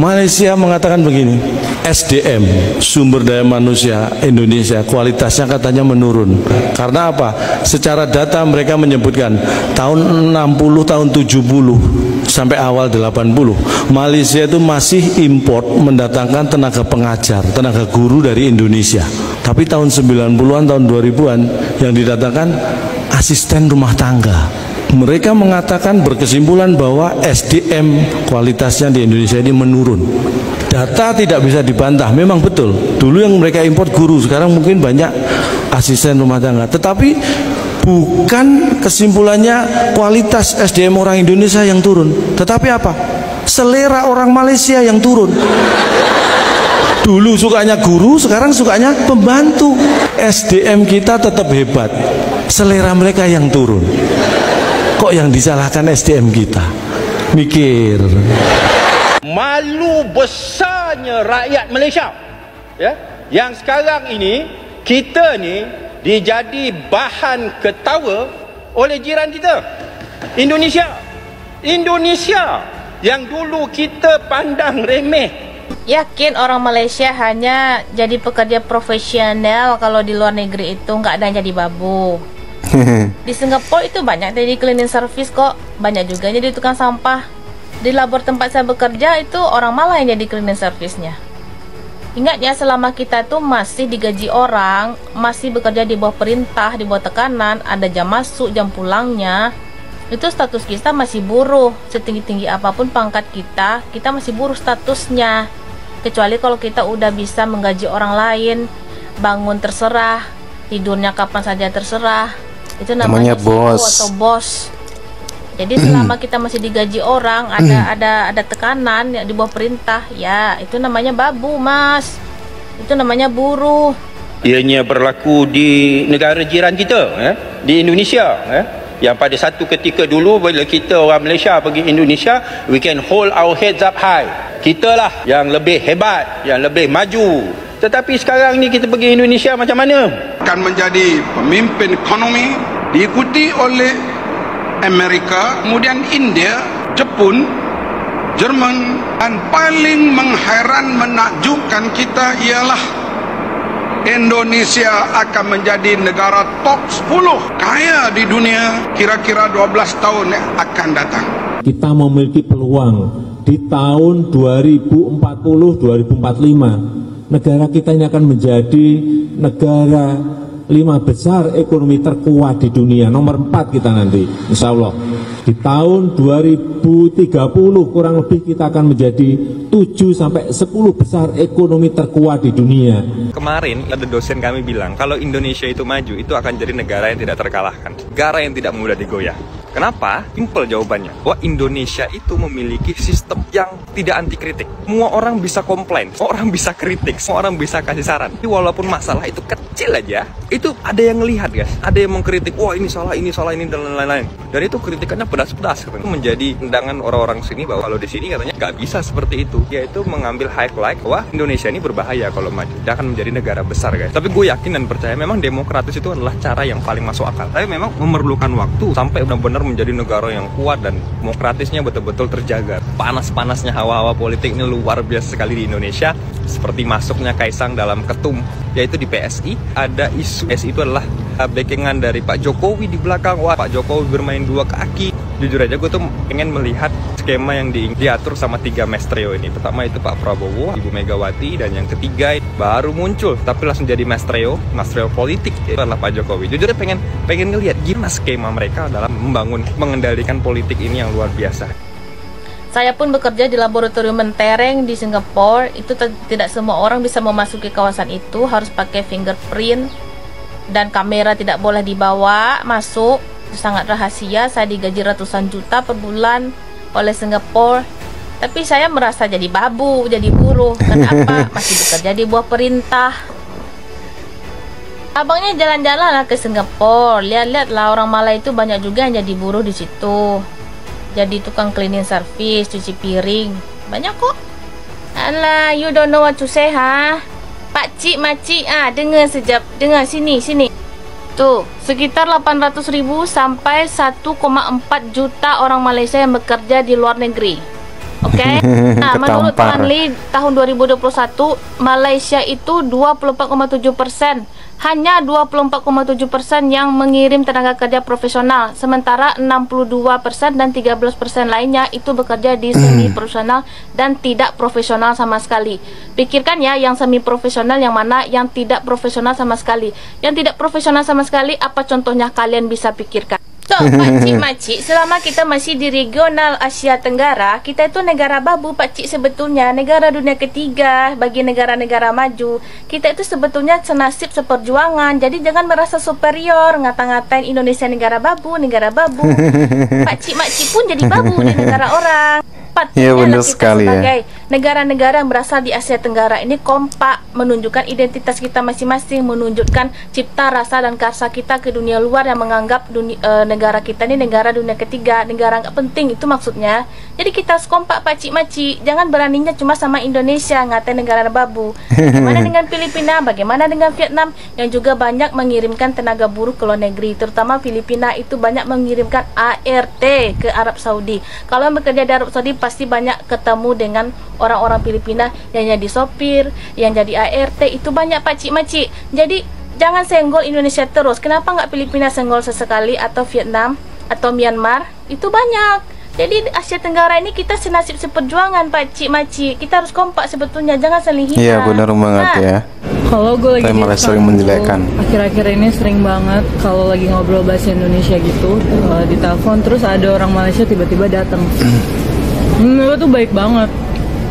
Malaysia mengatakan begini, SDM, sumber daya manusia Indonesia, kualitasnya katanya menurun. Karena apa? Secara data mereka menyebutkan tahun 60, tahun 70 sampai awal 80, Malaysia itu masih import mendatangkan tenaga pengajar, tenaga guru dari Indonesia. Tapi tahun 90-an, tahun 2000-an yang didatangkan asisten rumah tangga. Mereka mengatakan berkesimpulan bahwa SDM kualitasnya di Indonesia ini menurun. Data tidak bisa dibantah, memang betul. Dulu yang mereka import guru, sekarang mungkin banyak asisten rumah tangga. Tetapi bukan kesimpulannya kualitas SDM orang Indonesia yang turun, tetapi apa? Selera orang Malaysia yang turun. Dulu sukanya guru, sekarang sukanya pembantu. SDM kita tetap hebat, selera mereka yang turun. Kok yang disalahkan SDM kita? Mikir. Malu besarnya rakyat Malaysia, ya, yang sekarang ini kita ni dijadi bahan ketawa oleh jiran kita, Indonesia. Indonesia yang dulu kita pandang remeh. Yakin orang Malaysia hanya jadi pekerja profesional kalau di luar negeri itu nggak ada yang jadi babu. Di Singapura itu banyak jadi cleaning service kok, banyak juga jadi tukang sampah. Di labor tempat saya bekerja itu orang Malah yang jadi cleaning service-nya. Ingat ya, selama kita tuh masih digaji orang, masih bekerja di bawah perintah, di bawah tekanan, ada jam masuk, jam pulangnya, itu status kita masih buruh. Setinggi-tinggi apapun pangkat kita, kita masih buruh statusnya. Kecuali kalau kita udah bisa menggaji orang lain, bangun terserah, tidurnya kapan saja terserah, itu namanya bos atau bos. Jadi selama kita masih digaji orang, ada tekanan ya, di bawah perintah, ya itu namanya babu, Mas. Itu namanya buruh. Ianya berlaku di negara jiran kita, ya, di Indonesia, ya. Yang pada satu ketika dulu bila kita orang Malaysia pergi Indonesia, we can hold our heads up high. Kita lah yang lebih hebat, yang lebih maju. Tetapi sekarang ni kita pergi Indonesia macam mana? Akan menjadi pemimpin ekonomi, diikuti oleh Amerika, kemudian India, Jepun, Jerman, dan paling mengheran menakjubkan kita ialah Indonesia akan menjadi negara top 10 kaya di dunia kira-kira 12 tahun yang akan datang. Kita memiliki peluang di tahun 2040-2045 negara kita ini akan menjadi negara 5 besar ekonomi terkuat di dunia, nomor 4 kita nanti, insya Allah. Di tahun 2030 kurang lebih kita akan menjadi 7-10 besar ekonomi terkuat di dunia. Kemarin ada dosen kami bilang kalau Indonesia itu maju, itu akan jadi negara yang tidak terkalahkan, negara yang tidak mudah digoyah. Kenapa? Simpel jawabannya, bahwa Indonesia itu memiliki sistem yang tidak anti kritik. Semua orang bisa komplain, semua orang bisa kritik, semua orang bisa kasih saran. Tapi walaupun masalah itu kecil aja, itu ada yang ngelihat, guys. Ada yang mengkritik, wah ini salah, dan lain-lain. Dan itu kritikannya pedas-pedas. Itu menjadi tendangan orang-orang sini bahwa kalau di sini katanya nggak bisa seperti itu. Yaitu mengambil highlight bahwa Indonesia ini berbahaya kalau maju. Dia akan menjadi negara besar, guys. Tapi gue yakin dan percaya memang demokratis itu adalah cara yang paling masuk akal. Tapi memang memerlukan waktu sampai benar-benar menjadi negara yang kuat dan demokratisnya betul-betul terjaga. Panas-panasnya hawa-hawa politik ini luar biasa sekali di Indonesia. Seperti masuknya Kaisang dalam ketum, yaitu di PSI. Ada isu PSI itu adalah backingan dari Pak Jokowi di belakang. Wah, Pak Jokowi bermain dua kaki. Jujur aja gue tuh pengen melihat skema yang diatur sama 3 maestro ini. Pertama itu Pak Prabowo, Ibu Megawati, dan yang ketiga baru muncul tapi langsung jadi maestro politik, itu adalah Pak Jokowi. Jujur aja pengen ngelihat gimana skema mereka dalam mengendalikan politik ini yang luar biasa. Saya pun bekerja di laboratorium Mentereng di Singapura. Itu tidak semua orang bisa memasuki kawasan itu, harus pakai fingerprint dan kamera tidak boleh dibawa masuk. Itu sangat rahasia. Saya digaji ratusan juta per bulan oleh Singapura. Tapi saya merasa jadi babu, jadi buruh. Kenapa? Masih bekerja di bawah perintah. Abangnya jalan-jalan lah ke Singapura. Lihat-lihatlah orang Malay itu banyak juga yang jadi buruh di situ. Jadi tukang cleaning service, cuci piring, banyak kok. Alah, you don't know what to say, ha? Pakcik, makcik, dengar sekejap, dengar sini. Tuh, sekitar 800.000 sampai 1,4 juta orang Malaysia yang bekerja di luar negeri. Oke. Nah, menurut Tuan Lee tahun 2021 Malaysia itu 24,7%. Hanya 24,7% yang mengirim tenaga kerja profesional, sementara 62% dan 13% lainnya itu bekerja di semi profesional dan tidak profesional sama sekali. Pikirkan ya, yang semi profesional yang mana, yang tidak profesional sama sekali. Yang tidak profesional sama sekali, apa contohnya kalian bisa pikirkan? So, pakcik-makcik, selama kita masih di regional Asia Tenggara, kita itu negara babu, pakcik, sebetulnya negara dunia ketiga bagi negara-negara maju. Kita itu sebetulnya senasib seperjuangan. Jadi jangan merasa superior, ngata-ngatain Indonesia negara babu. Pakcik-makcik pun jadi babu di negara orang. Ya, benar sekali sebagai negara-negara yang berasal di Asia Tenggara ini kompak, menunjukkan identitas kita masing-masing, menunjukkan cipta rasa dan karsa kita ke dunia luar yang menganggap negara kita ini negara dunia ketiga, negara nggak penting, itu maksudnya. Jadi kita harus kompak, pakcik-makcik. Jangan beraninya cuma sama Indonesia ngatain negara babu. Bagaimana dengan Filipina, bagaimana dengan Vietnam yang juga banyak mengirimkan tenaga buruh ke luar negeri, terutama Filipina itu banyak mengirimkan ART ke Arab Saudi. Kalau yang bekerja di Arab Saudi pasti banyak ketemu dengan orang-orang Filipina yang jadi sopir, yang jadi ART, itu banyak, pakcik-makcik. Jadi jangan senggol Indonesia terus. Kenapa nggak Filipina senggol sesekali, atau Vietnam atau Myanmar? Itu banyak. Jadi di Asia Tenggara ini kita senasib seperjuangan, pakcik-makcik. Kita harus kompak sebetulnya, jangan saling hina. Iya, benar banget ya. Kalau gue lagi malah sering menjelekkan. Akhir-akhir ini sering banget kalau lagi ngobrol bahasa Indonesia gitu, di telepon terus ada orang Malaysia tiba-tiba datang. Mereka tuh baik banget.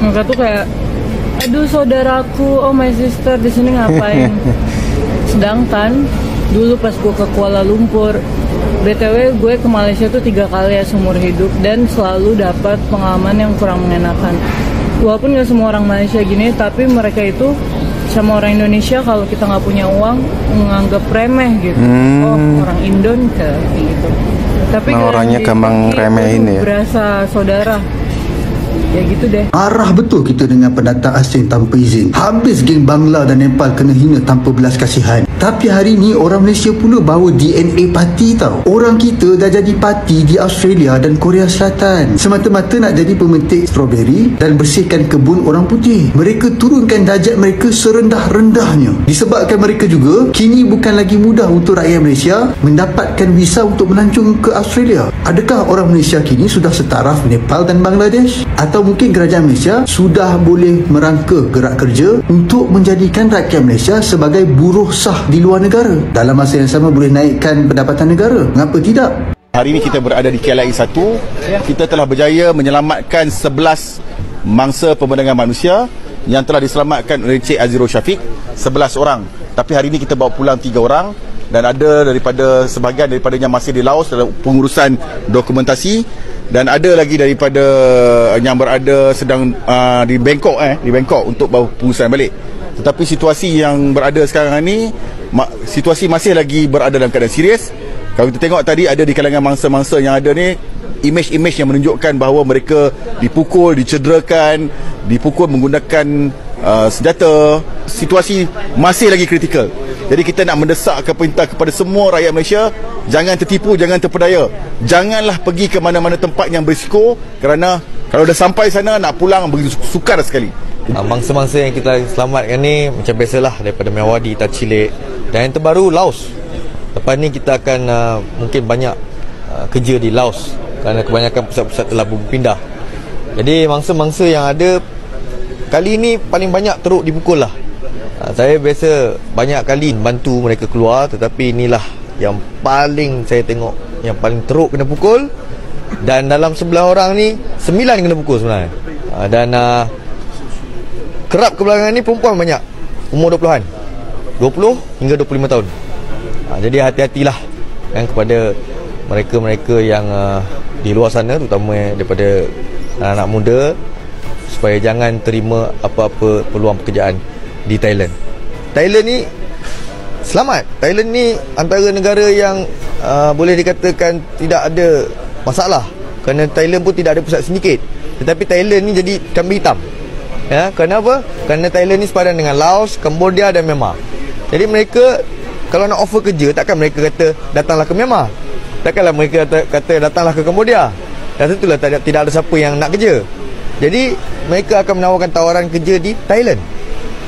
Mereka tuh kayak, aduh saudaraku, oh my sister, di sini ngapain? Sedangkan dulu pas gue ke Kuala Lumpur, BTW gue ke Malaysia tuh 3 kali ya seumur hidup, dan selalu dapat pengalaman yang kurang mengenakan. Walaupun gak semua orang Malaysia gini, tapi mereka itu sama orang Indonesia kalau kita nggak punya uang menganggap remeh gitu. Oh, orang Indon kayak gitu. Tapi orangnya gampang remehin ya. Berasa saudara. Ya gitu deh. Arah betul kita dengan pendatang asing tanpa izin. Habis geng Bangla dan Nepal kena hina tanpa belas kasihan. Tapi hari ni orang Malaysia pula bawa DNA parti tau. Orang kita dah jadi parti di Australia dan Korea Selatan, semata-mata nak jadi pemetik strawberry dan bersihkan kebun orang putih. Mereka turunkan darjat mereka serendah-rendahnya. Disebabkan mereka juga kini bukan lagi mudah untuk rakyat Malaysia mendapatkan visa untuk melancong ke Australia. Adakah orang Malaysia kini sudah setaraf Nepal dan Bangladesh? Atau mungkin kerajaan Malaysia sudah boleh merangka gerak kerja untuk menjadikan rakyat Malaysia sebagai buruh sah di luar negara, dalam masa yang sama boleh naikkan pendapatan negara? Mengapa tidak? Hari ini kita berada di KLIA 1. Kita telah berjaya menyelamatkan 11 mangsa perdagangan manusia yang telah diselamatkan oleh Encik Azirul Syafiq, 11 orang. Tapi hari ini kita bawa pulang 3 orang, dan ada daripada sebahagian daripadanya masih di Laos dalam pengurusan dokumentasi, dan ada lagi daripada yang berada sedang di Bangkok untuk bawa pengurusan balik. Tetapi situasi yang berada sekarang ini, situasi masih lagi berada dalam keadaan serius. Kalau kita tengok tadi, ada di kalangan mangsa-mangsa yang ada ni imej-imej yang menunjukkan bahawa mereka dipukul, dicederakan, dipukul menggunakan senjata. Situasi masih lagi kritikal. Jadi kita nak mendesak perintah kepada semua rakyat Malaysia, jangan tertipu, jangan terpedaya. Janganlah pergi ke mana-mana tempat yang berisiko, kerana kalau dah sampai sana nak pulang begitu sukar sekali. Mangsa-mangsa yang kita selamatkan ni macam biasalah, daripada Mewadi, Tacilek, dan yang terbaru Laos. Lepas ni kita akan mungkin banyak kerja di Laos, kerana kebanyakan pusat-pusat telah berpindah. Jadi mangsa-mangsa yang ada kali ni paling banyak teruk dipukul lah. Saya biasa banyak kali bantu mereka keluar, tetapi inilah yang paling saya tengok yang paling teruk kena pukul. Dan dalam 11 orang ni 9 kena pukul sebenarnya. Dan kerap kebelakangan ni perempuan banyak, umur 20-an, 20 hingga 25 tahun. Jadi hati-hatilah kan, kepada mereka-mereka yang di luar sana, terutama daripada anak-anak muda, supaya jangan terima apa-apa peluang pekerjaan di Thailand. Thailand ni selamat. Thailand ni antara negara yang boleh dikatakan tidak ada masalah, kerana Thailand pun tidak ada pusat sindiket. Tetapi Thailand ni jadi kambing hitam. Ya, kenapa? Kerana Thailand ni sepadan dengan Laos, Cambodia dan Myanmar. Jadi mereka kalau nak offer kerja, takkan mereka kata datanglah ke Myanmar, takkanlah mereka kata datanglah ke Cambodia. Dan tentulah tidak ada siapa yang nak kerja. Jadi mereka akan menawarkan tawaran kerja di Thailand.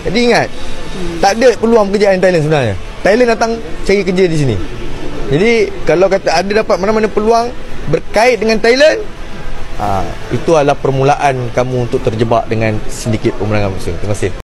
Jadi ingat, tak ada peluang pekerjaan di Thailand sebenarnya. Thailand datang cari kerja di sini. Jadi kalau kata ada dapat mana-mana peluang berkait dengan Thailand, itu adalah permulaan kamu untuk terjebak dengan sedikit pemenangan musuh. Terima kasih.